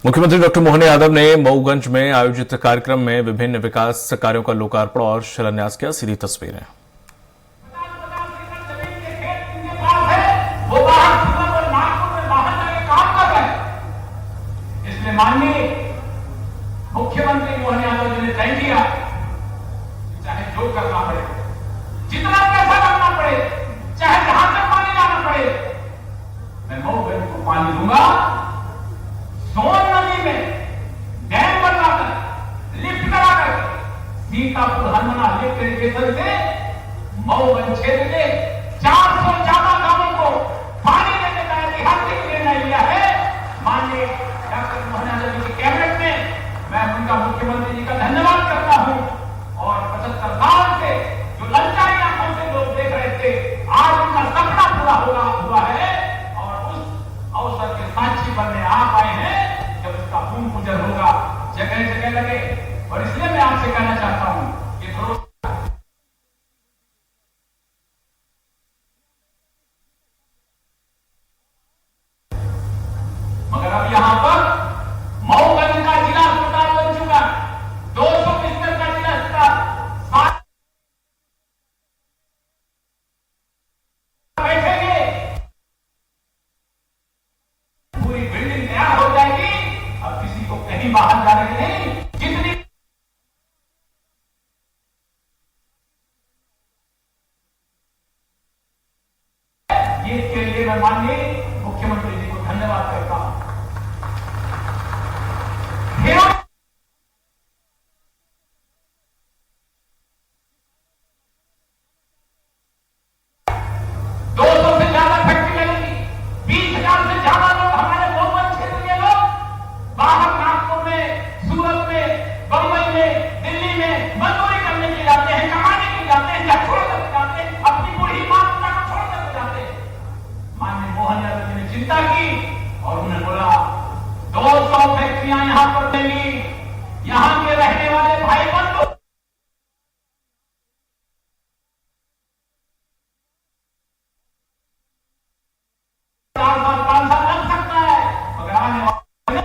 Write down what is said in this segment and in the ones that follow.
मुख्यमंत्री डॉक्टर मोहन यादव ने मऊगंज में आयोजित कार्यक्रम में विभिन्न विकास कार्यों का लोकार्पण और शिलान्यास किया। सीधी तस्वीरें। इसलिए माननीय मुख्यमंत्री मोहन यादव जी ने तय किया, चाहे जो करना पड़े, जितना पैसा लगना पड़े, चाहे जहां तक पानी लाना पड़े, मैं मऊगंज को पानी दूंगा। सोन नदी में डैम बनवाकर, लिफ्ट कराकर, सीतापुर हरमना लिफ्ट इरिगेशन से मऊगंज क्षेत्र के 400 ज्यादा गांवों को पानी देने का ऐतिहासिक निर्णय लिया है माननीय डॉक्टर मोहन यादव जी की कैबिनेट में। मैं उनका मुख्यमंत्री जी का धन्यवाद करता हूं। और 75 साल से जो ललचाई आंखों से लोग देख रहे थे, आज उनका सपना पूरा हुआ है और उस अवसर के साक्षी बनने आ पाए हैं जब उसका भूमि पूजन होगा, जगह जगह लगे। और इसलिए मैं आपसे कहना चाहता हूं कि मगर अब यहां पर मऊगंज का जिला अस्पताल बन चुका, 200 बिस्तर का जिला अस्पताल बैठेंगे, पूरी बिल्डिंग तैयार हो जाएगी। अब किसी को कहीं बाहर जाने की नहीं, जितनी ये के लिए मैं माननीय मुख्यमंत्री जी को धन्यवाद करता हूं। चिंता की और उन्होंने बोला 200 फैक्ट्रियां यहां पर देंगी, यहां के रहने वाले भाई बंधु 4 साल 5 साल लग सकता है, मगर आने वाले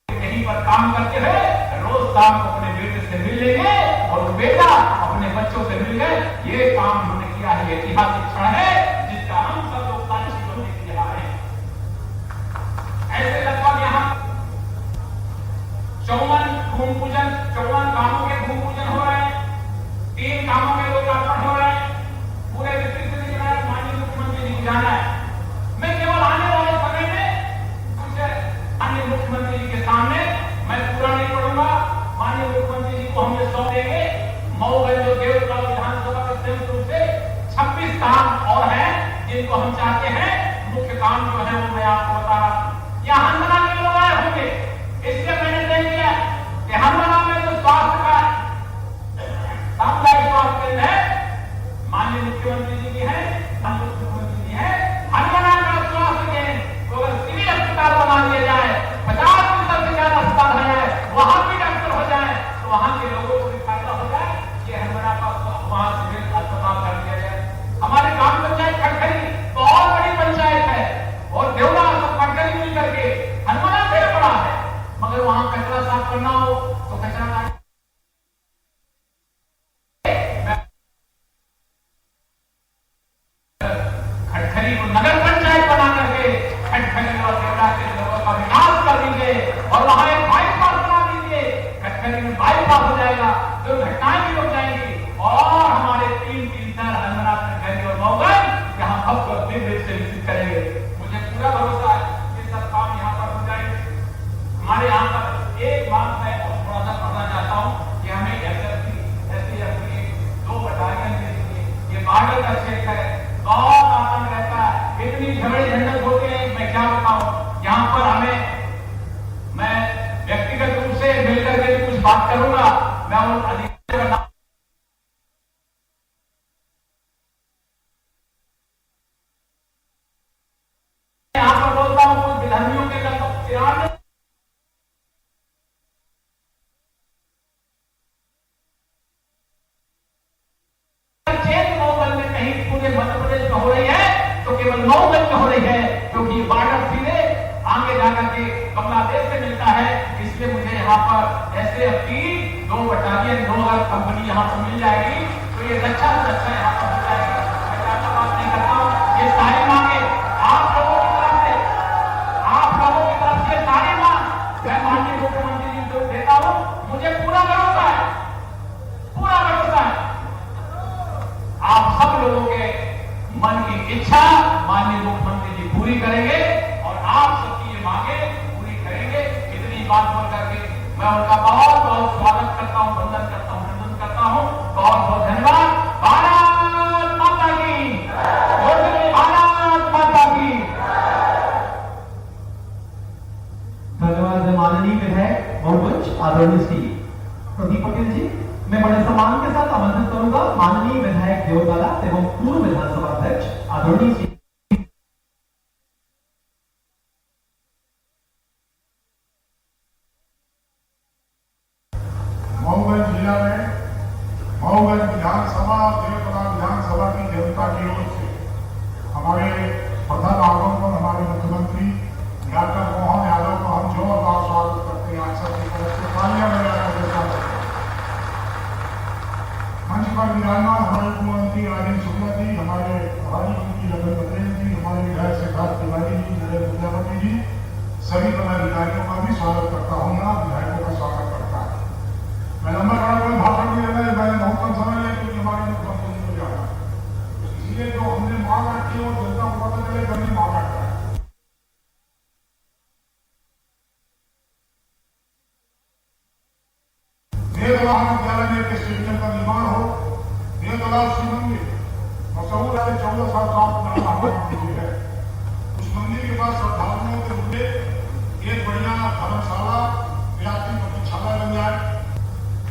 कहीं पर काम करते हुए रोज शाम को अपने बेटे से मिल लेंगे और बेटा अपने बच्चों से मिल गए। ये काम उन्होंने किया है, ऐतिहासिक क्षण है जिसका हम सब लोग साक्षी बनने के लिए आ रहे हैं। ऐसे लगभग यहां 54 भूमि पूजन, 54 कामों के भूमि पूजन हो रहे हैं, 3 कामों के लोकार्पण हो रहे हैं। पूरे विस्तृत से माननीय मुख्यमंत्री जी को जाना है। मैं केवल आने वाले समय में कुछ माननीय मुख्यमंत्री जी के सामने मैं पूरा नहीं पढ़ूंगा। माननीय मुख्यमंत्री जी को हम ये सौंपेंगे। मऊगंज जो देवतला विधानसभा के संयुक्त रूप से 26 काम और हैं जिनको हम चाहते हैं। मुख्य काम जो है वो मैं आपको बता रहा हूं। यहाँ हरमना के लोग आए होंगे, इसलिए मैंने तय किया कि हरमना में जो स्वास्थ्य का सामुदायिक स्वास्थ्य केंद्र है, माननीय मुख्यमंत्री जी की है, माननीय मुख्यमंत्री जी है, हरमना का स्वास्थ्य केंद्र को अगर सिविल अस्पताल बना दिया जाए, 50% से ज्यादा अस्पताल हो जाए, वहां भी डॉक्टर हो जाए, तो वहां के लोगों को भी फायदा हो जाए। ये हरमना का वहां सिविल अस्पताल कर दिया जाए। हमारे ग्राम पंचायत खड़खड़ी बहुत बड़ी पंचायत है और देवला सब खड़खड़ी मिल करके हरमना से बड़ा है, मगर वहां कचरा साफ करना हो तो कचरा खड़खड़ी को नगर पंचायत बना करके खड़खड़ी और देवला के लोगों का विकास कर दीजिए और वहां एक बाईपास बना दीजिए। खड़खड़ी में बाईपास हो जाएगा, दुर्घटनाएं भी रुक जाएंगी और हमारे 3 शहर हरमना, खड़खड़ी और मऊगंज यहाँ भव्य और दिव्य से विकसित करेंगे। मुझे पूरा भरोसा है ये सब काम यहाँ पर हो जाएंगे। हमारे यहाँ पर एक बात मैं थोड़ा सा पढ़ना चाहता हूँ कि हमें SSC 2 बटालियन के लिए ये बॉर्डर का क्षेत्र है, बहुत आतंक रहता है, इतनी झगड़े झंझट होते हैं, मैं क्या बताऊं। यहाँ पर मैं व्यक्तिगत रूप से मिलकर के कुछ बात करूंगा। मैं उन अधिकारियों का यहाँ पर बोलता हूं, कुछ विधर्मियों के लगभग 93 मध्य प्रदेश में केवल 9 गज हो रही है, क्योंकि ये बॉर्डर सीधे आगे जाकर के बांग्लादेश से मिलता है। इसलिए मुझे यहाँ पर SAF की 2 बटालियन 2 अगर कंपनी यहाँ पर मिल जाएगी तो ये अच्छा से अच्छा यहाँ पर हो जाएगी। मैं ज्यादा बात नहीं करता हूँ, ये सारी मांगे आप लोगों की तरफ से सारी मांग मैं माननीय मुख्यमंत्री जी को देता हूँ। मुझे पूरा भरोसा है आप सब लोगों के मन की इच्छा माननीय मुख्यमंत्री जी पूरी करेंगे और आप सबकी ये मांगे पूरी करेंगे। इतनी बात बोल करके मैं उनका बहुत बहुत स्वागत करता हूं, वंदन करता हूं, अभिनंदन करता हूं। बहुत बहुत धन्यवाद। भारत माता की भारत माता की। धन्यवाद माननीय विधायक बहुमंच आदरणीय श्री प्रदीप पटेल जी। मैं बड़े सम्मान के साथ आमंत्रित करूंगा माननीय विधायक देवताला एवं पूर्व विधानसभा अध्यक्ष आदरणीय श्री मऊगंज जिला में मऊगंज विधानसभा देवतला विधानसभा की जनता की ओर से हमारे प्रथम आगमन पर हमारे मुख्यमंत्री डॉक्टर मोहन यादव को हम जोरदार स्वागत करते हैं। आप सबकी तरफ से तालियां बजाकर स्वागत करते हैं। मंच पर विराजमान हमारे मुख्यमंत्री राजेंद्र शुक्ला जी, हमारे प्रभारी मंत्री लखन पटेल जी, हमारे विधायक सिद्धार्थ तिवारी जी, नरेंद्र प्रजापति जी, सभी पदाधिकारियों का भी स्वागत करता हूँ ना विधायकों का स्वागत करता हूँ। मैं लंबा खड़ा कोई भाषण नहीं देना है, मैंने बहुत कम समय लिया क्योंकि हमारे मुख्यमंत्री को जाना है। इसलिए जो हमने मांग रखी है वो जनता को पता चले करनी मांग रखा है। देवतला विद्यालय में एक स्टेडियम का निर्माण हो। देवतला शिव मंदिर मशहूर है, 14 साल पुराना मंदिर है। उस मंदिर के पास श्रद्धालुओं के लिए एक बढ़िया धर्मशाला यात्री प्रतीक्षालय बन जाए।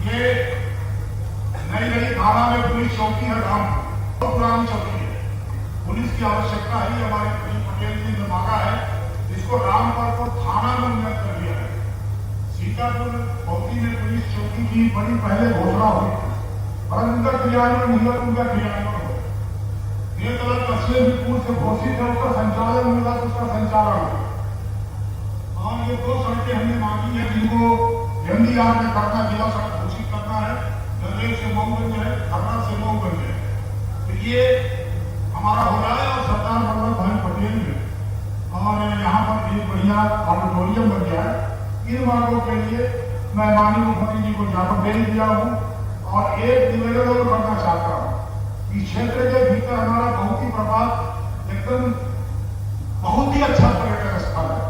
ये नई थाना में पुलिस चौकी है, राम बहुत पुरानी चौकी है। पुलिस की आवश्यकता है, हमारे प्रदीप पटेल जी ने मांगा है इसको रामपुर को थाना में उन्नत कर दिया है। सीतापुर पौती में पुलिस चौकी की बड़ी पहले घोषणा हुई थी, परंतु उनका क्रियान्वयन नहीं हुआ, उनका क्रियान्वयन हो। देवतला कस्बे भी पूर्व से घोषित है, उसका संचालन होगा तो उसका संचालन होगा। और ये 2 सड़कें हमने मांगी है जिनको MDR में करना, जिला सड़क घोषित करना है। नरेश से मऊगंज है, धर्रा से मऊगंज है, तो ये हमारा हो रहा है। और सरदार वल्लभ भाई पटेल ने और यहाँ पर एक बढ़िया ऑडिटोरियम बन गया है। इन मांगों के लिए मैं माननीय मुख्यमंत्री जी को ज्ञापन भेज दिया हूँ और एक निवेदन और करना चाहता हूँ। इस क्षेत्र के भीतर हमारा बहुत ही प्रभाव एकदम बहुत ही अच्छा पर्यटन स्थल है।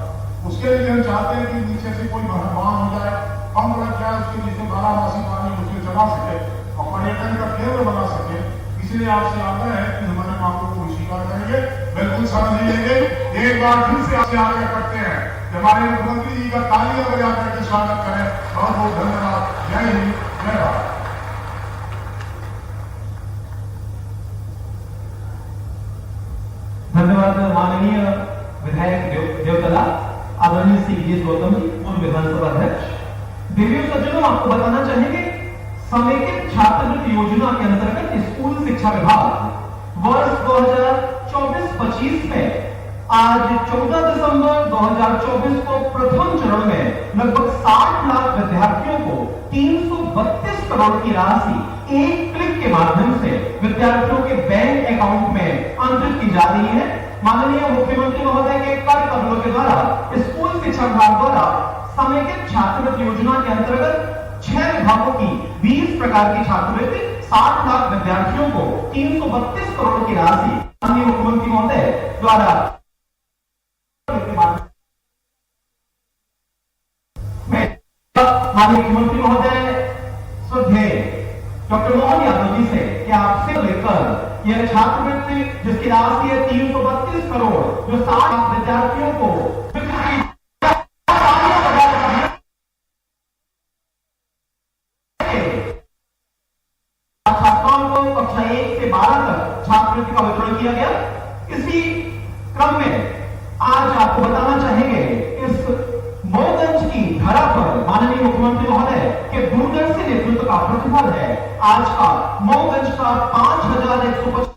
उसके लिए हम चाहते हैं कि नीचे से कोई बांध हो जाए, पंप लग जाए, उसके नीचे बारामासी पानी उसमें चला सके और पर्यटन का केंद्र बना सके। इसलिए आपसे आग्रह है कि हमारे मांगों को स्वीकार करेंगे, बिल्कुल समझ लेंगे। एक बार फिर से आपसे आग्रह करते हैं कि हमारे मुख्यमंत्री जी का तालियां बजा करके स्वागत करें। बहुत बहुत धन्यवाद। जय हिंद, जय भारत। धन्यवाद माननीय विधायक देवतला आदरणीय श्री वीएस गौतम जी, पूर्व विधानसभा अध्यक्ष। देवियों सज्जनों, आपको बताना चाहेंगे समेकित छात्रवृत्ति योजना के अंतर्गत स्कूल शिक्षा विभाग वर्ष 2024-25 में आज 14 दिसंबर 2024 को प्रथम चरण में लगभग 60 लाख विद्यार्थियों को 332 करोड़ की राशि एक क्लिक के माध्यम से विद्यार्थियों के बैंक अकाउंट में अंतरित की जा रही है। माननीय मुख्यमंत्री महोदय के कर कदमों के द्वारा स्कूल शिक्षा विभाग द्वारा समेकित छात्रवृत्ति योजना के अंतर्गत 6 विभागों की 20 प्रकार की छात्रवृत्ति 60 लाख विद्यार्थियों को 332 करोड़ की राशि माननीय मुख्यमंत्री महोदय द्वारा माननीय मुख्यमंत्री महोदय श्रद्धेय डॉक्टर मोहन यादव जी से कि आपसे लेकर यह छात्रवृत्ति जिसकी राशि है 332 करोड़ जो 60 लाख विद्यार्थियों को छात्राओं को कक्षा 1 से 12 तक छात्रवृत्ति का वितरण किया गया। इसी क्रम में आज आपको बताना चाहेंगे इस मऊगंज की धरा पर माननीय मुख्यमंत्री महोदय के दूरदर्शी नेतृत्व का प्रतिफल है। आज का मऊगंज का 5150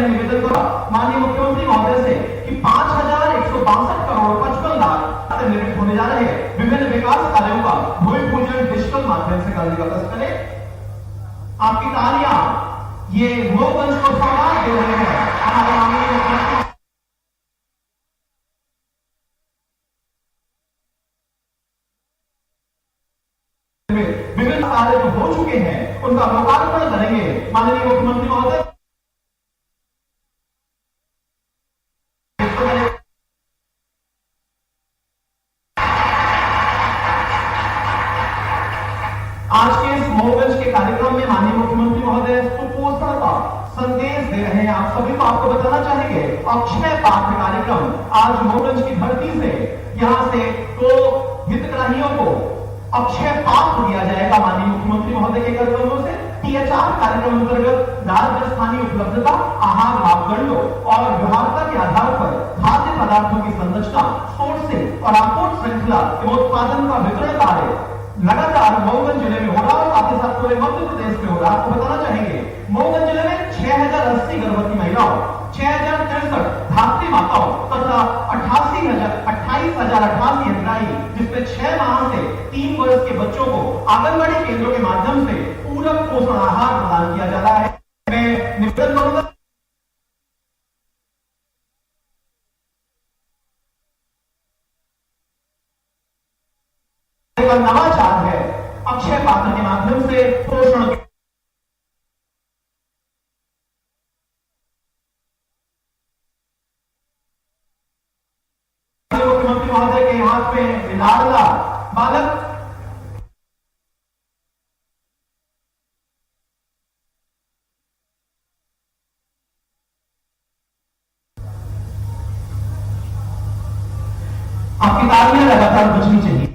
मैं निवेदन करूंगा माननीय मुख्यमंत्री महोदय से कि 5,162 करोड़ 55 लाख से निर्मित होने जा रहे विभिन्न विकास कार्यों का भूमि पूजन डिजिटल माध्यम से करने का प्रयास करें। आपकी तालियां ये मऊगंज को सौगात दे रहे हैं। हमारे माननीय मुख्यमंत्री विभिन्न कार्य जो हो चुके हैं उनका लोकार्पण करेंगे माननीय मुख्यमंत्री महोदय। आज के इस मऊगंज के कार्यक्रम में माननीय मुख्यमंत्री महोदय सुपोषण का संदेश दे रहे हैं। आप सभी को आपको बताना चाहेंगे अक्षय पात्र कार्यक्रम आज मऊगंज की धरती से यहां से तो हितग्राहियों को अक्षय पात्र दिया जाएगा माननीय मुख्यमंत्री महोदय के कार्यक्रमों से। THR कार्यक्रम अंतर्गत राज्य स्थानीय उपलब्धता, आहार मापदंडों और व्यवहारता के आधार पर खाद्य पदार्थों की संरचना, सोर्सिंग और आपूर्ति श्रृंखला एवं उत्पादन का वितरण कार्य लगातार मऊगंज जिले में हो रहा है। साथ ही साथ पूरे मध्य प्रदेश में हो रहा है। आपको बताना चाहेंगे मऊगंज जिले में 6,080 गर्भवती महिलाओं, 6,063 धात्री माताओं तथा 28,088 हितग्राही जिसमें 6 माह से 3 वर्ष के बच्चों को आंगनबाड़ी केंद्रों के माध्यम से पूरक पोषण आहार प्रदान किया जा रहा है। मैं निवेदन करूंगा नवाचार है अक्षय पात्र के माध्यम से पोषण मुख्यमंत्री महोदय के हाथ में लाडला बालक आपकी तालियां लगातार बजनी चाहिए।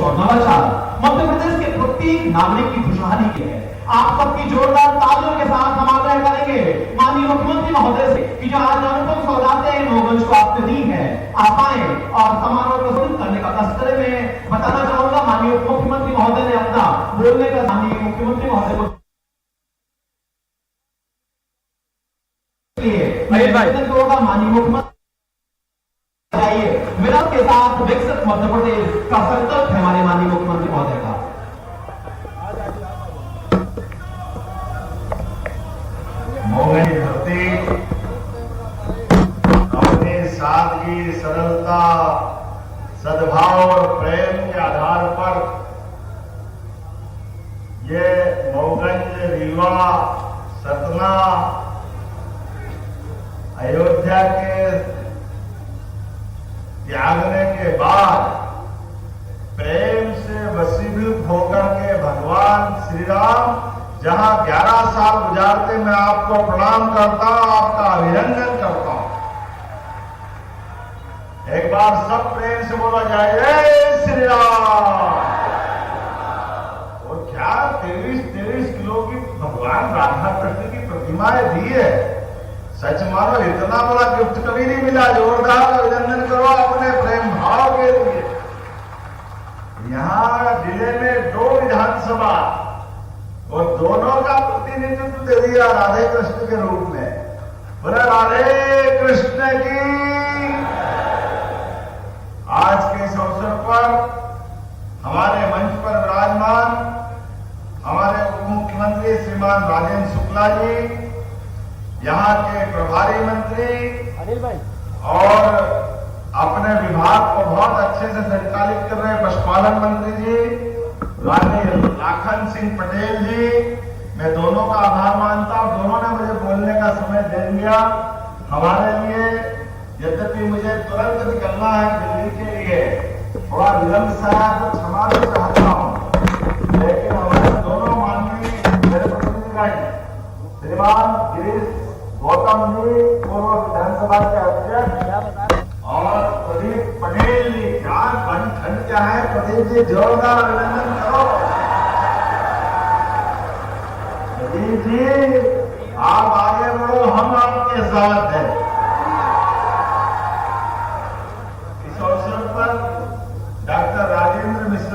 और नवाचार मध्य प्रदेश के प्रत्येक नागरिक की खुशहाली के है। आप सबकी जोरदार तालियों के साथ हम आग्रह करेंगे माननीय मुख्यमंत्री महोदय से कि जो आज अनुपम सौगातें मऊगंज को आपने दी है, आप आए और समारोह को शुरू करने का तस्करे में बताना चाहूंगा माननीय उप मुख्यमंत्री महोदय ने अपना बोलने का माननीय मुख्यमंत्री महोदय को माननीय मुख्यमंत्री मेरा के साथ विकसित मध्य प्रदेश का संकल्प है हमारे माननीय मुख्यमंत्री महोदय का। मऊगंज धरती अपने सादगी, सरलता, सद्भाव और प्रेम के आधार पर ये मऊगंज, रीवा, सतना, अयोध्या के त्यागने के बाद प्रेम से वशीभूत होकर के भगवान श्री राम जहां 11 साल गुजारते, मैं आपको प्रणाम करता हूं, आपका अभिनंदन करता हूं। एक बार सब प्रेम से बोला जाए जय श्री राम। और क्या 23 किलो की भगवान राधा कृष्ण की प्रतिमाएं दी है। सच मानो इतना बड़ा गिफ्ट कभी नहीं मिला। जोरदार अभिनंदन करो अपने प्रेम भाव के लिए। यहां जिले में 2 विधानसभा और दोनों का प्रतिनिधित्व दे दिया राधे कृष्ण के रूप में। बोला राधे कृष्ण की। आज के इस अवसर पर हमारे मंच पर विराजमान हमारे उप मुख्यमंत्री श्रीमान राजेंद्र शुक्ला जी, यहाँ के प्रभारी मंत्री अनिल भाई और अपने विभाग को बहुत अच्छे से संचालित कर रहे पशुपालन मंत्री जी माननीय लाखन सिंह पटेल जी, मैं दोनों का आभार मानता हूं। दोनों ने मुझे बोलने का समय दे दिया हमारे लिए। यद्यपि मुझे तुरंत निकलना है दिल्ली के लिए, थोड़ा विलंब से आया तो क्षमा भी चाहता हूं, लेकिन हमारे दोनों माननीय मेरे प्रतिनिधिगण श्रीमान गिरीश गौतम जी, पूर्व विधानसभा के अध्यक्ष, और प्रदीप पटेल जी, क्या खंड क्या है प्रदीप जी, जोरदार अभिनंदन करो। प्रदीप जी आप आगे बढ़ो, हम आपके साथ हैं। इस अवसर पर डॉक्टर राजेंद्र मिश्र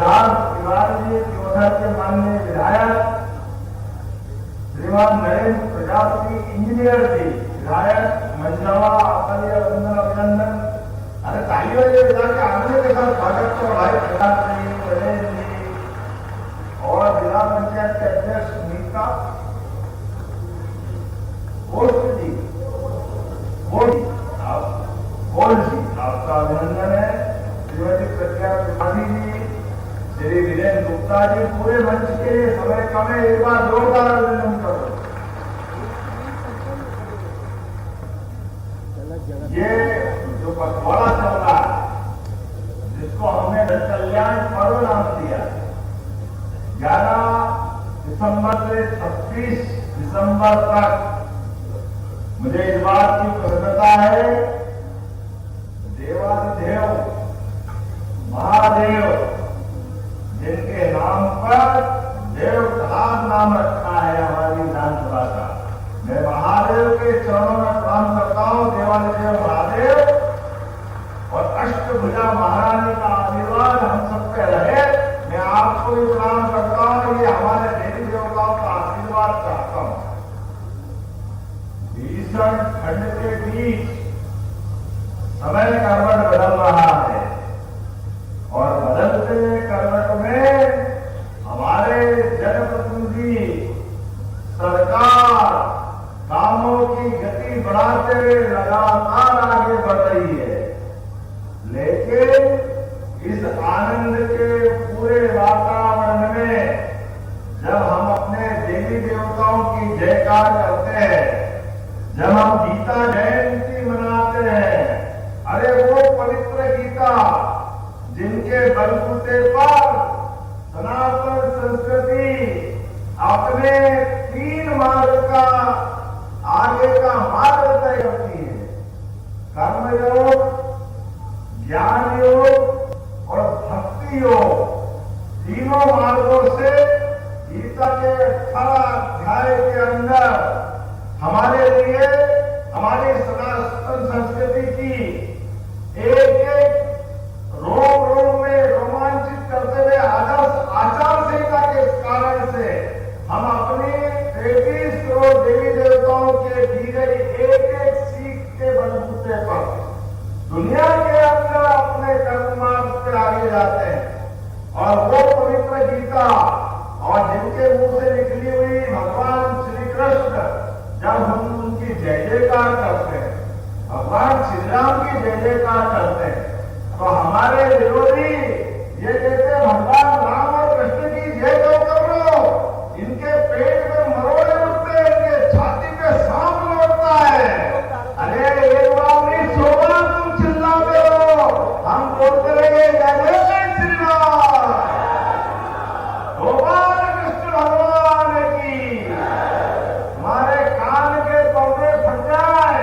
प्रधान तिवारी त्योहार के माननीय विधायक श्रीमान नरेंद्र प्रजापति इंजीनियर जी विधायक मंजवा अपने अभिनंदन। अरे तालियों ये बजा के आगे के साथ स्वागत करो भाई प्रकाश जी, नरेंद्र जी और जिला पंचायत के अध्यक्ष नीता जी आपका अभिनंदन है। श्रीमती प्रज्ञा त्रिपाठी जी, श्री वीरेंद्र गुप्ता जी, पूरे मंच के लिए समय कम है, एक बार जोरदार अभिनंदन करो। ये जो पखवाड़ा चल रहा है जिसको हमने जन कल्याण पर्व नाम दिया, 11 दिसंबर से 26 दिसंबर तक मुझे इस बात की प्रसन्नता है, देवाधिदेव महादेव जिनके नाम पर देव तालाब नाम रखा है हमारी विधानसभा का, मैं महादेव के चरणों में प्रणाम करता हूं। देवाधिदेव महादेव और अष्टभुजा महारानी का आशीर्वाद हम सब पे रहे। मैं आपको भी प्रणाम करता हूं, ये हमारे देवी देवताओं का आशीर्वाद चाहता हूं। भीषण ठंड के बीच समय करवट बदल रहा है और बदलते करवट में हमारे जनप्रतिनिधि सरकार कामों की गति बढ़ाते हुए लगातार आगे बढ़ रही है, लेकिन इस आनंद के पूरे वातावरण में जब हम अपने देवी देवताओं की जयकार करते हैं, जब हम गीता जयंती मनाते हैं, अरे वो पवित्र गीता जिनके बलबूते पर सनातन संस्कृति अपने 3 मार्ग का आगे का मार्ग तय करती है, कर्मयोग, ज्ञान योग और भक्ति योग। तीनों मार्गों से गीता के 18 अध्याय के अंदर हमारे लिए हमारी सनातन संस्कृति की एक रोम रोम में रोमांचित करते हुए आचार संहिता के कारण से हम अपनी 33 करोड़ देवी देवताओं के दी गई एक सीख के बलबूते पर दुनिया के अंदर अपने कर्म मार्ग पे आगे जाते हैं। और वो पवित्र गीता और जिनके मुंह से निकली हुई भगवान श्री कृष्ण, जब हम उनकी जय जयकार करते हैं, भगवान श्री राम की जय जयकार करते हैं, तो हमारे विरोधी ये कहते हैं भगवान राम और कृष्ण की जय जय कर लो, इनके पेट में मरोड़े उठते हैं, इनके छाती पे सांप लौटता है। अरे एक बार नहीं 100 बार तुम चिल्लाते हो, हम बोलते रहे जय जय श्री राम, 2 बार कृष्ण भगवान की। हमारे कान के पौधे फट जाए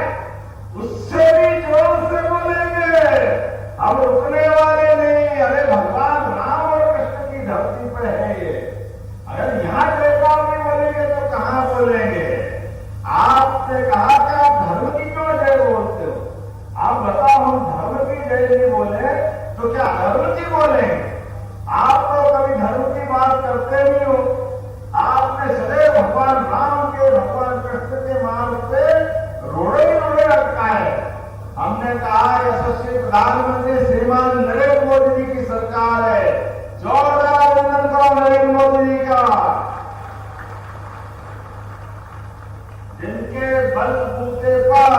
उससे भी जोर से बोलेंगे, हम रुकने वाले नहीं। अरे भगवान राम और कृष्ण की धरती पर है ये, अगर यहाँ जयकार नहीं बोलेंगे तो कहाँ बोलेंगे? आपने कहा कि आप धर्म की क्यों जय बोलते हो? आप बताओ, हम धर्म की जय नहीं बोले तो क्या धर्म की बोलेंगे? आप तो कभी धर्म की बात करते नहीं हो। आपने सदैव भगवान राम के, भगवान कृष्ण के मार्ग पे रोड़े रोड़े अटकाए। हमने कहा यशस्वी प्रधानमंत्री श्रीमान नरेंद्र मोदी जी की सरकार है, जोरदार अभिनंदन करो नरेंद्र मोदी जी का, जिनके बलबूते पर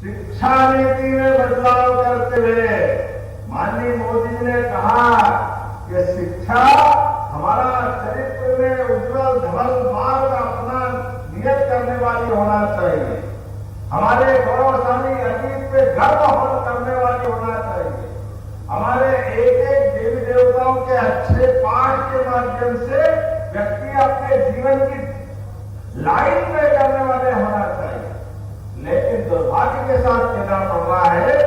शिक्षा नीति में बदलाव करते हुए माननीय मोदी जी ने कहा कि शिक्षा हमारा चरित्र में उज्जवल धवल मार्ग अपना नियत करने वाली होना चाहिए, हमारे गौरवशाली अतीत पे गर्व करने वाली होना चाहिए, हमारे एक देवी देवताओं के अच्छे पाठ के माध्यम से व्यक्ति अपने जीवन की लाइन में करने वाले होना चाहिए। लेकिन दुर्भाग्य के साथ कहना पड़ रहा है,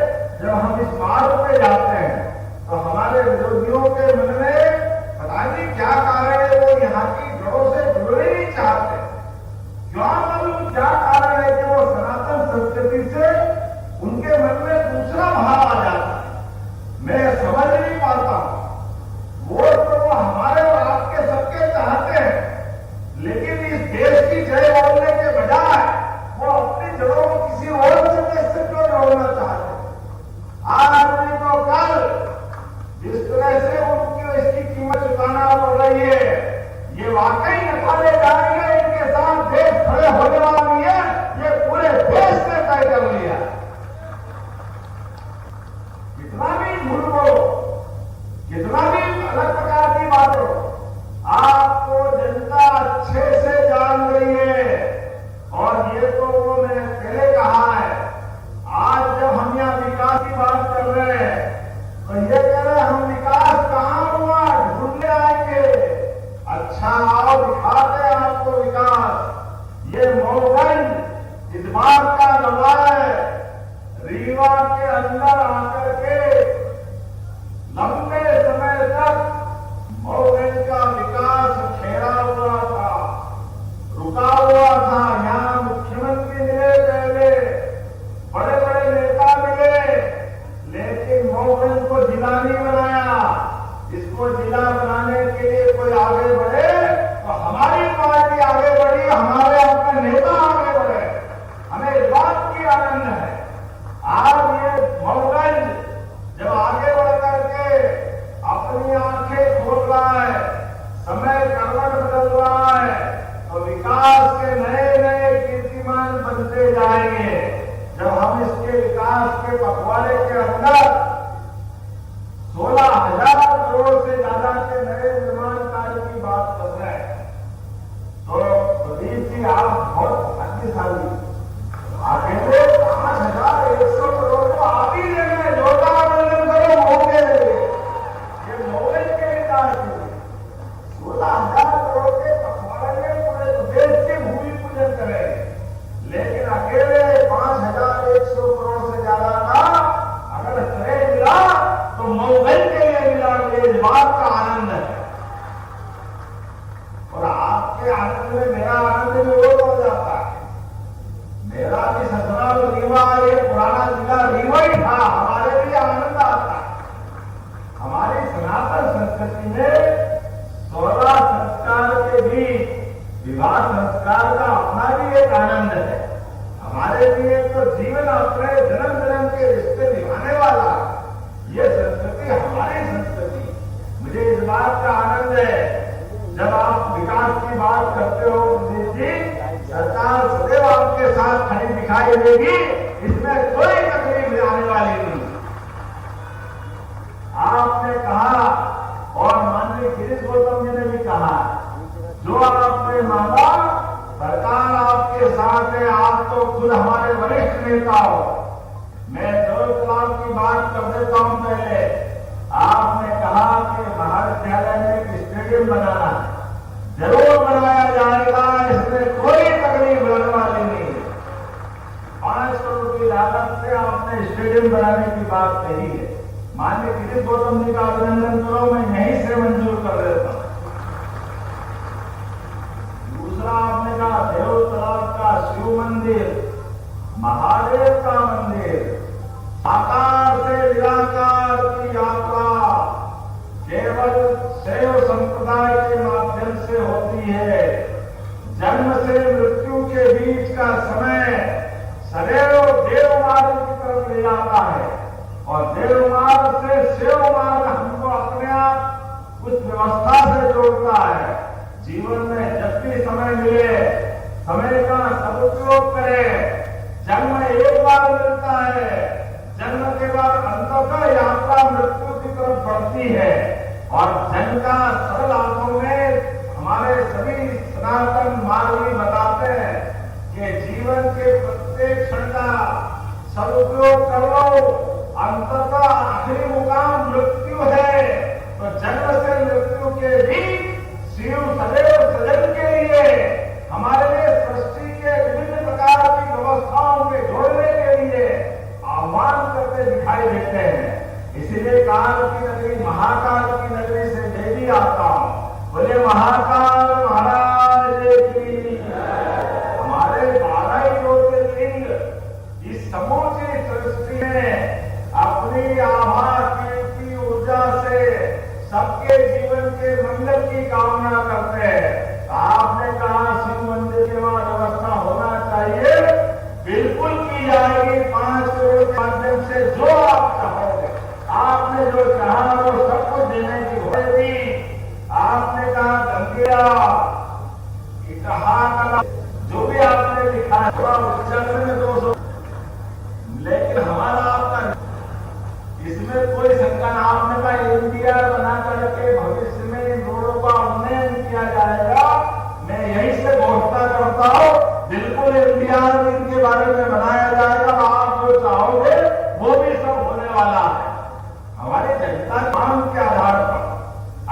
जब हम इस मार्ग पे जाते हैं तो हमारे विरोधियों के मन में पता नहीं क्या कारण है, वो यहाँ की जड़ों से जुड़े नहीं चाहते। क्या मालूम क्या कारण है कि वो सनातन संस्कृति से उनके मन में दूसरा भाव आ जाता है। मैं समझ नहीं पाता रही है, ये वाकई नकारे जाएंगे, इनके साथ देश खड़े होने वाला नहीं है, ये पूरे देश ने तय कर लिया। कितना भी झूठ बोलो, कितना भी अलग प्रकार की बात हो, आपको जनता अच्छे से जान रही है। और ये तो वो मैंने पहले कहा है, आज जब हम यहाँ विकास की बात कर रहे हैं तो ये कह रहे हम विकास कहाँ हुआ, ढूंढने आएंगे। अच्छा आओ दिखाते हैं आपको विकास। ये मऊगंज इस बात का गवाह है, रीवा के अंदर आकर के लंबे समय तक मऊगंज का विकास ठहरा हुआ था, रुका हुआ था। यहाँ मुख्यमंत्री मिले पहले, बड़े बड़े नेता मिले, लेकिन मऊगंज को जिला नहीं बनाया। इसको जिला बनाने के लिए कोई आगे बढ़े तो हमारी पार्टी आगे बढ़ी, हमारे अपने नेता आगे बढ़े, हमें इस बात की आनंद है। आज ये मऊगंज जब आगे बढ़ करके अपनी आंखें खोल रहा है, समय करवट बदल रहा है, तो विकास के नए नए कीर्तिमान बनते जाएंगे। जब हम इसके विकास के पखवाड़े के अंदर 16,000 करोड़ से ज्यादा के नए निर्माण कार्य की बात कर रहे हैं, तो प्रदीप जी आप बहुत भाग्यशाली। आप कहते 5,100 करोड़ को आप ही ले गए, जोरदार अभिनंदन करो होंगे। ये मऊगंज के विकास के लिए 16,000 करोड़ के पखवाड़े में पूरे प्रदेश के भूमि पूजन करें, लेकिन अकेले 5,100 करोड़ से ज्यादा का अगर श्रेय मिला तो मऊगंज के लिए मिला, इस बात का आनंद है। और आपके आनंद में मेरा आनंद भी वो हो जाता है। मेरा भी ससुराल रीवा, ये पुराना जिला रीवा ही था, हमारे लिए आनंद आता है। हमारी सनातन संस्कृति में 16 संस्कार के बीच विवाह संस्कार का अपना भी एक आनंद है। हमारे लिए तो जीवन अपने जन्म जन्म के रिश्ते निभाने वाला, ये संस्कृति हमारी संस्कृति। मुझे इस बात का आनंद है, जब आप विकास की बात करते हो प्रदीप जी, सरकार सदैव आपके साथ खड़ी दिखाई देगी, इसमें कोई तकलीफ आने वाली नहीं। आपने कहा और माननीय गिरीश गौतम जी ने भी कहा, जो आपने मांगा सरकार आपके साथ है। आप तो खुद हमारे वरिष्ठ नेता हो। मैं 2 तलाक की बात कर देता हूं। पहले आपने कहा कि महाविद्यालय में एक स्टेडियम बनाना है, जरूर बनाया जाएगा, इसमें कोई तकलीफ लगने वाली नहीं। 5 करोड़ की लागत से आपने स्टेडियम बनाने की बात कही है। माननीय गिरीश गौतम जी का अभिनंदन करो, मैं यहीं से मंजूर कर देता हूं। दूसरा आपने कहा देव तलाब का शिव मंदिर, महादेव का मंदिर, आकार से निराकार की यात्रा केवल शैव संप्रदाय के माध्यम से होती है। जन्म से मृत्यु के बीच का समय सदैव देव मार्ग की तरफ ले जाता है, और देव मार्ग से शिव मार्ग हमको अपने आप उस व्यवस्था से जोड़ता है। जीवन में जब भी समय मिले, समय का सदुपयोग करें। जन्म एक बार मिलता है, जन्म के बाद अंततः यात्रा मृत्यु की तरफ बढ़ती है। और जन्म का सरल अर्थों में हमारे सभी सनातन मार्गी बताते हैं कि जीवन के प्रत्येक क्षण का सदुपयोग कर लो, अंततः आखिरी मुकाम मृत्यु है। तो जन्म से मृत्यु के बीच शिव सदैव सृजन के लिए, हमारे लिए सृष्टि के विभिन्न प्रकार की व्यवस्थाओं में जोड़ने के लिए आह्वान करते दिखाई देते हैं। इसीलिए काल की नगरी, महाकाल की नगरी से मैं भी आता हूं। बोले महाकाल महाराज की। हमारे 12 ज्योतिर्लिंग इस समूची सृष्टि में अपनी आभा कीर्ति ऊर्जा से सबके जीवन के मंगल की कामना करते हैं। आपने कहा शिव मंदिर के वहां व्यवस्था होना चाहिए, बिल्कुल की जाएगी। 5 करोड़ के माध्यम से जो आप चाहोगे, आपने जो चाहा वो सब कुछ देने की होगी। आपने कहा के भविष्य में इन रोडों का उन्नयन किया जाएगा। मैं यहीं से घोषणा करता हूं, बिल्कुल इंतजार इनके बारे में बनाया जाएगा। आप जो चाहोगे वो भी सब होने वाला है। हमारी जनता मांग के आधार पर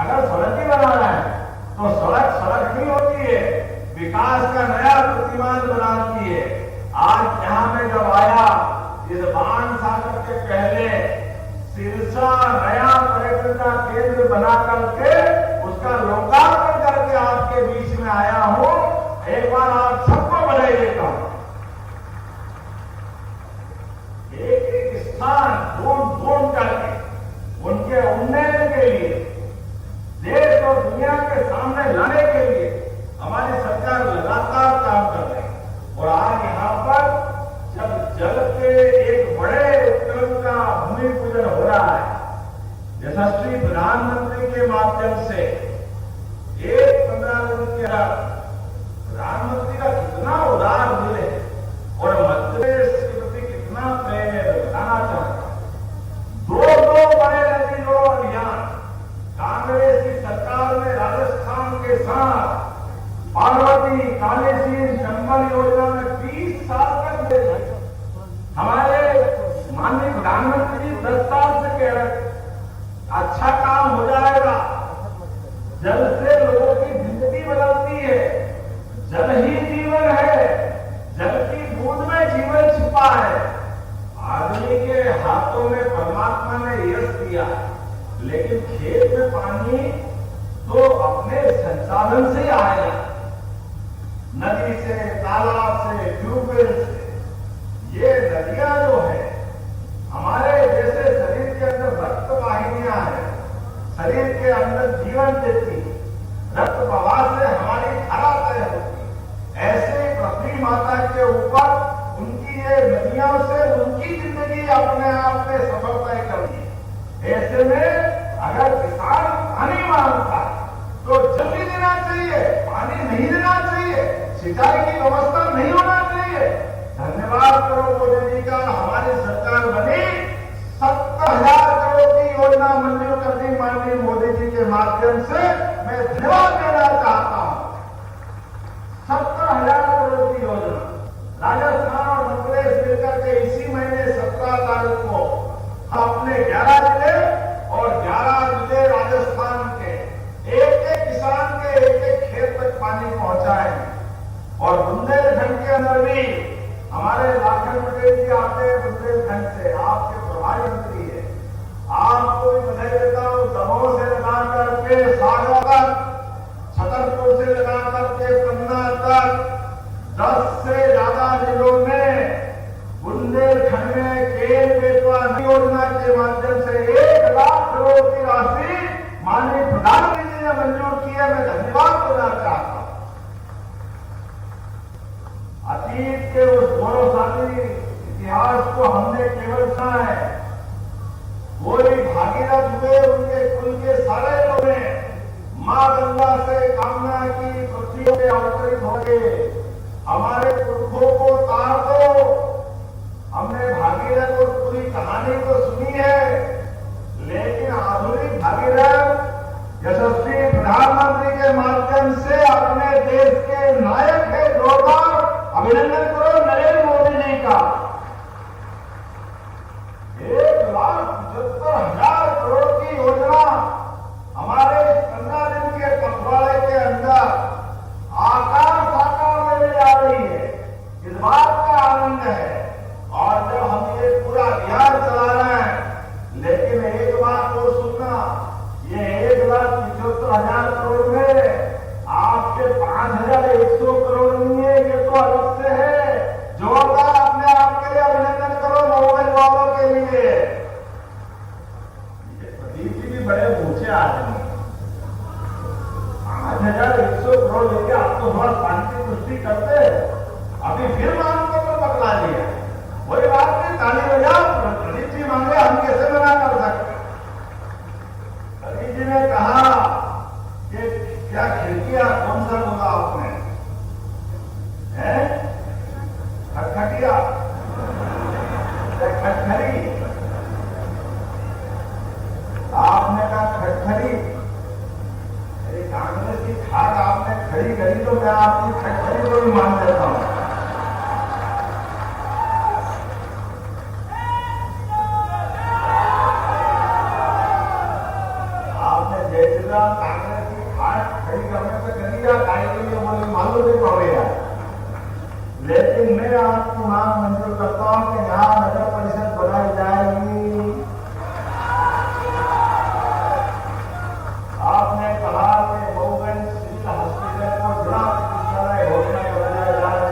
अगर सड़क ही बनाना है तो सड़क सड़क नहीं होती है, विकास का नया प्रतिमान बनाती है। आज यहां में जब आया, इस बाण सागर के पहले सिरसा नया पर्यटन का केंद्र बना करके उसका लोकार्पण करके आपके बीच में आया हूं। एक बार आप सबको बधाई देता हूं। एक एक स्थान ढूंढ ढूंढ करके उनके उन्नयन के लिए, देश और दुनिया के सामने लाने के लिए हमारी सरकार लगातार काम कर रही है। और आज यहां पर जब जल के एक बड़े उपक्रम का भूमि पूजन हो रहा है, यशस्वी प्रधानमंत्री के माध्यम से एक 15 दिन के प्रधानमंत्री का कितना उदार दिल है और मध्य प्रदेश के प्रति कितना प्रेम है, बताना चाहता हूं। दो बड़े नदी जोड़ो अभियान कांग्रेस की सरकार ने राजस्थान के साथ पार्वती कालीसिंध चंबल योजना में 20 साल तक दे। हमारे माननीय प्रधानमंत्री जी 10 साल से कह रहे अच्छा काम हो जाएगा। जल से लोगों की जिंदगी बदलती है, जल ही जीवन है, जल की बूंद में जीवन छिपा है। आदमी के हाथों में परमात्मा ने यश दिया, लेकिन खेत में पानी तो अपने संसाधन से आएगा, नदी से, तालाब से, ट्यूबवेल से। ये नदियां जो है हमारे जैसे शरीर के अंदर रक्त वाहिनियां हैं, शरीर के अंदर जीवन देती, रक्त प्रवाह से हमारी धारा तय होती। ऐसे पृथ्वी माता के ऊपर उनकी ये नदियों से उनकी जिंदगी अपने आप में सफल तय करती है। ऐसे में अगर किसान पानी मांगता है तो जल्दी देना चाहिए, पानी नहीं देना चाहिए, सिंचाई की व्यवस्था नहीं होना चाहिए। धन्यवाद करो मोदी जी का, हमारी सरकार बनी, 70,000 करोड़ की योजना मंजूर कर दी माननीय मोदी जी के माध्यम से। मैं धन्यवाद देना चाहता हूं। 70,000 करोड़ की योजना राजस्थान और मध्य प्रदेश मिलकर के इसी महीने 17 तारीख को अपने 11 जिले और 11 जिले राजस्थान के एक किसान के एक खेत तक पानी पहुंचाएंगे। और बुंदेलखंड के अंदर भी हमारे लाखन पटेल जी आते हैं बुंदेलखंड से, आपके प्रभारी मंत्री है, आपको भी बधाई देता हूं। दमोह से लगा करके सागर तक, छतरपुर से लगा करके पन्ना तक 10 से ज्यादा जिलों में बुंदेलखंड में केन बेतवा योजना के माध्यम से 1 लाख करोड़ की राशि माननीय प्रधानमंत्री जी ने मंजूर की है। मैं धन्यवाद देना चाहता हूं। अतीत के उस गौरवशाली इतिहास को हमने केवल सुना है। कोई भागीरथ हुए, उनके कुल के सारे लोग ने मां गंगा से कामना की, पृथ्वी पे अवतरित हो गए, हमारे पुरखों को तार दो। हमने भागीरथ और पूरी कहानी तो सुनी है, लेकिन आधुनिक भागीरथ यशस्वी प्रधानमंत्री के माध्यम से अपने देश के नायक है। जोरदार अभिनंदन करो नरेंद्र मोदी जी का। 1,75,000 करोड़ की योजना हमारे 15 दिन के पखवाड़े के अंदर आकार साकार में जा रही है। इस बात का आनंद है। और जब हम ये पूरा अभियान चला रहे हैं, लेकिन एक बात को सुनना, ये 1,75,000 करोड़ में आपके 5,100 करोड़ नहीं है, ये तो अलग से है। जोरदार अपने आप के लिए अभिनंदन करो मोबाइल वालों के लिए। प्रदीप जी भी बड़े ऊंचे आदमी, 5,100 करोड़ लेके आपको थोड़ा शांति पुष्टि करते, अभी फिर मांग पत्र पकड़ा लिया। वही बात नहीं, ताली बजाओ। प्रदीप जी मांगे, हम कैसे मना कर सकते। प्रदीप जी ने कहा कि क्या खिड़कियां, कौन सा बोला आपने, खटखटिया, खटखरी, आपने कहा खटखरी, तो मैं आपकी खटखटी को भी मान लेता हूं। आपने जय श्री राम कांग्रेस की खाट खड़ी करने से कर लिया, काय के लिए मुझे मालूम नहीं पड़ रहा है। लेकिन मैं आपकी मांग मंजूर करता हूं कि यहां नगर परिषद बनाई जाएगी। आपने कहा कि मऊगंज सिविल हॉस्पिटल को जिला चिकित्सालय घोषणा बनाया जाए,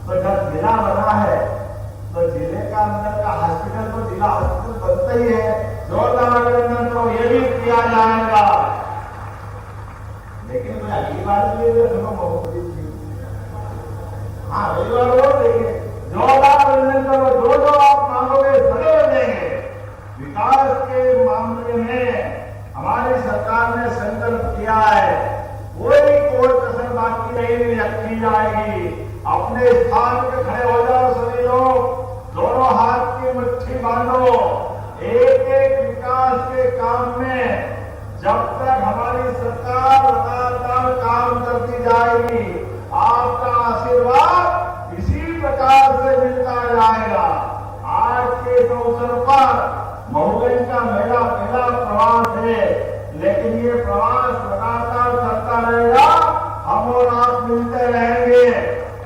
तो जब जिला बना है तो जिले का अंदर का हॉस्पिटल तो जिला हॉस्पिटल बनता ही है, जोरदार अभिनंदन तो ये भी किया जाएगा। लेकिन मैं अगली बार के लिए हाँ अगली बार और देंगे, जोरदार अभिनंदन करो, जो आप मांगोगे सदैव देंगे। विकास के मामले में हमारी सरकार ने संकल्प किया है, कोई कसर बाकी नहीं रखी जाएगी। अपने स्थान पे खड़े हो जाओ सभी लोग, दोनों हाथ की मुट्ठी बांधो। एक एक विकास के काम में जब तक हमारी सरकार लगातार काम करती जाएगी, आपका आशीर्वाद इसी प्रकार से मिलता जाएगा। आज के इस अवसर पर मऊगंज का मेरा पहला प्रवास है, लेकिन ये प्रवास लगातार चलता रहेगा। हम और आप मिलते रहेंगे,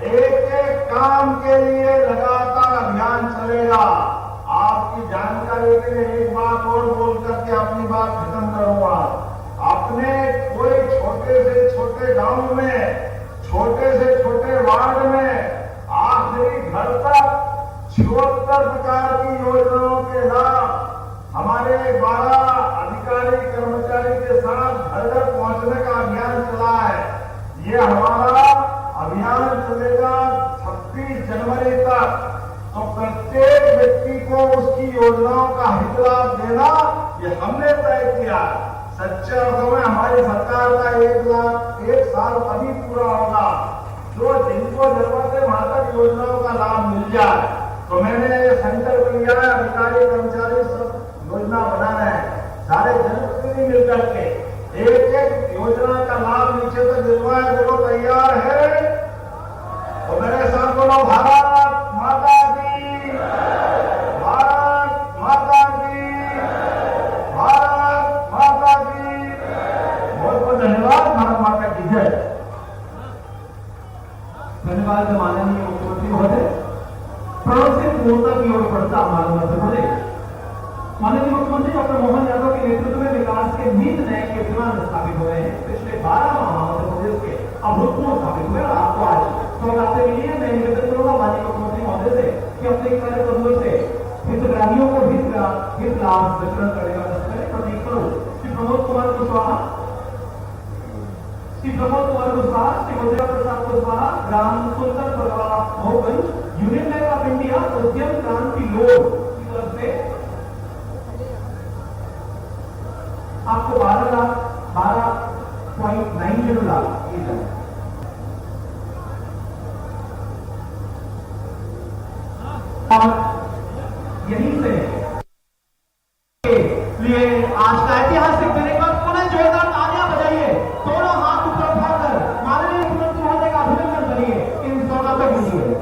एक एक काम के लिए लगातार अभियान चलेगा। आपकी जानकारी के लिए एक बात और बोल करके अपनी बात खत्म करूंगा। अपने कोई छोटे से छोटे गांव में, छोटे से छोटे वार्ड में आखिरी घर तक 76 प्रकार की योजनाओं के लाभ हमारे 12 अधिकारी कर्मचारी के साथ घर घर पहुंचने का अभियान चला है। ये हमारा अभियान चलेगा 26 जनवरी तक। तो प्रत्येक व्यक्ति को उसकी योजनाओं का हित लाभ देना ये हमने तय किया। सच्चे अर्थों में हमारी सरकार का 1 साल तभी पूरा होगा जो जिनको जरूरत है वहां तक योजनाओं का लाभ मिल जाए। तो मैंने ये संकल्प लिया है, अधिकारी कर्मचारी सब योजना बना रहे हैं, सारे जनप्रतिनिधि मिलकर के एक एक योजना का लाभ नीचे तक दिलवाए। देखो तैयार है तो मेरे साथ बोलो भारत माता की, भारत माता की, भारत माता की। बहुत बहुत धन्यवाद। भारत माता की जय। धन्यवाद माननीय मुख्यमंत्री महोदय। प्रणव से पूर्णता की ओर बढ़ता हमारा मध्य प्रदेश। माननीय मुख्यमंत्री डॉक्टर मोहन यादव के नेतृत्व में विकास के नीत नए कीर्तिमान स्थापित हुए हैं। पिछले 12 माह मध्य प्रदेश के अभूतपूर्व स्थापित हुए और आपको आज सौगातें मिली है। मैं निवेदन करूंगा माननीय मुख्यमंत्री महोदय से कि अपने कार्यक्रमों से हितग्राहियों को हित लाभ वितरण करने का प्रयास करें। प्रतीक करो श्री प्रमोद कुमार कुशवाहा, श्री प्रमोद कुमार कुशवाहा, श्री मुद्रा प्रसाद कुशवाहा, ग्राम सुंदर परवाला Mauganj, union bank of India उद्यम क्रांति लोन की तरफ से आपको 12,12.90 लाख दिए जाए। और यहीं से लिए आज का ऐतिहासिक दिन एक बार पुनः जोरदार